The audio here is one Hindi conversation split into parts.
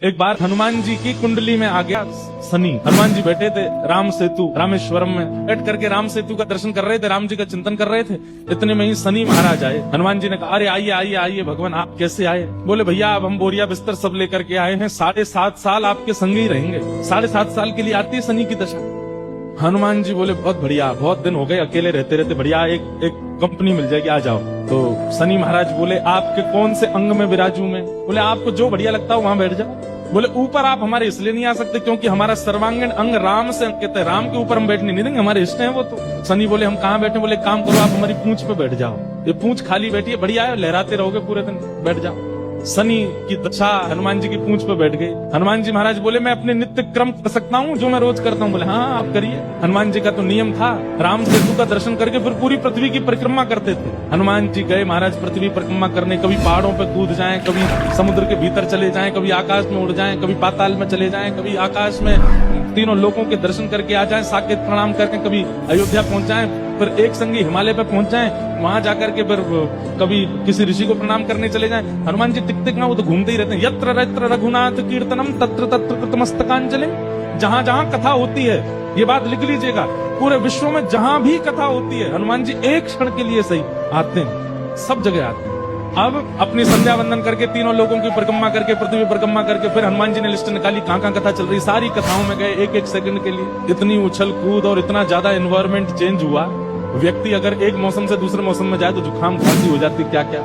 एक बार हनुमान जी की कुंडली में आ गया शनि। हनुमान जी बैठे थे राम सेतु रामेश्वरम में, बैठ करके राम सेतु का दर्शन कर रहे थे, राम जी का चिंतन कर रहे थे। इतने में ही शनि महाराज आए। हनुमान जी ने कहा, अरे आइए आइए आइए भगवान, आप कैसे आए? बोले भैया अब हम बोरिया बिस्तर सब लेकर के आए हैं, 7.5 साल आपके संग ही रहेंगे। 7.5 साल के लिए आती है शनि की दशा। हनुमान जी बोले बहुत बढ़िया, बहुत दिन हो गए अकेले रहते रहते, बढ़िया एक कंपनी मिल जाएगी, आ जाओ। तो शनि महाराज बोले आपके कौन से अंग में विराजू मैं? बोले आपको जो बढ़िया लगता हो वहां बैठ जाओ। बोले ऊपर आप हमारे इसलिए नहीं आ सकते क्योंकि हमारा सर्वांगीण अंग राम से अंकित है, राम के ऊपर हम बैठने नहीं देंगे, हमारे इष्ट हैं वो। तो शनि बोले हम कहाँ बैठे? बोले काम करो आप हमारी पूंछ पे बैठ जाओ, ये पूंछ खाली बैठी है, बढ़िया है, लहराते रहोगे पूरे दिन, बैठ जाओ। शनि की दशा हनुमान जी की पूंछ पे बैठ गई। हनुमान जी महाराज बोले मैं अपने नित्य क्रम कर सकता हूँ जो मैं रोज करता हूँ? बोले हाँ आप करिए। हनुमान जी का तो नियम था, राम सेतु का दर्शन करके फिर पूरी पृथ्वी की परिक्रमा करते थे। हनुमान जी गए महाराज पृथ्वी परिक्रमा करने, कभी पहाड़ों पे कूद जाएं, कभी समुद्र के भीतर चले जाएं, कभी आकाश में उड़ जाएं, कभी पाताल में चले जाएं, कभी आकाश में तीनों लोगों के दर्शन करके आ जाएं, साकेत प्रणाम करके कभी अयोध्या पहुंच जाएं, फिर एक संगी हिमालय पे पहुंच जाएं, वहां जाकर के फिर कभी किसी ऋषि को प्रणाम करने चले जाएं। हनुमान जी टिक टिक ना वो तो घूमते ही रहते हैं। यत्र यत्र रघुनाथ कीर्तनम तत्र तत्र कृतमस्तकांजलि। जहां जहां कथा होती है, ये बात लिख लीजिएगा, पूरे विश्व में जहां भी कथा होती है हनुमान जी एक क्षण के लिए सही आते हैं, सब जगह आते हैं। अब अपनी संध्या वंदन करके तीनों लोगों की परिक्रमा करके पृथ्वी परिक्रमा करके फिर हनुमान जी ने लिस्ट निकाली कहां कहां कथा चल रही, सारी कथाओं में गए एक एक सेकंड के लिए। इतनी उछल कूद और इतना ज्यादा एनवायरमेंट चेंज हुआ, व्यक्ति अगर एक मौसम से दूसरे मौसम में जाए तो जुकाम खांसी हो जाती, क्या क्या।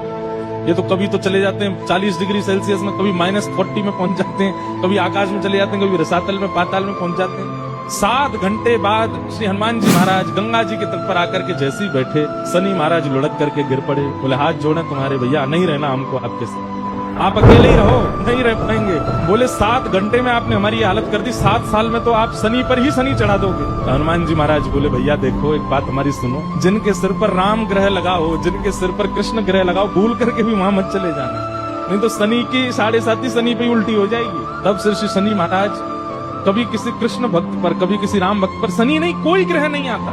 ये तो कभी तो चले जाते हैं 40 डिग्री सेल्सियस में, कभी -40 में पहुंच जाते हैं, कभी आकाश में चले जाते हैं, कभी रसातल में पाताल में पहुंच जाते हैं। 7 घंटे बाद श्री हनुमान जी महाराज गंगा जी के तट पर आकर के जैसे ही बैठे, शनि महाराज लुढ़क करके गिर पड़े। बोले हाथ जोड़े तुम्हारे भैया, नहीं रहना हमको आपके साथ, आप अकेले ही रहो, नहीं रह पाएंगे। बोले 7 घंटे में आपने हमारी हालत कर दी, 7 साल में तो आप शनि पर ही शनि चढ़ा दोगे। तो हनुमान जी महाराज बोले भैया देखो एक बात हमारी सुनो, जिनके सिर पर राम ग्रह लगा हो, जिनके सिर पर कृष्ण ग्रह लगा हो, भूल करके भी वहां मत चले जाना, नहीं तो शनि की 7.5 शनि पे उल्टी हो जाएगी। तब से श्री शनि महाराज कभी किसी कृष्ण भक्त पर, कभी किसी राम भक्त पर, शनि नहीं कोई ग्रह नहीं आता।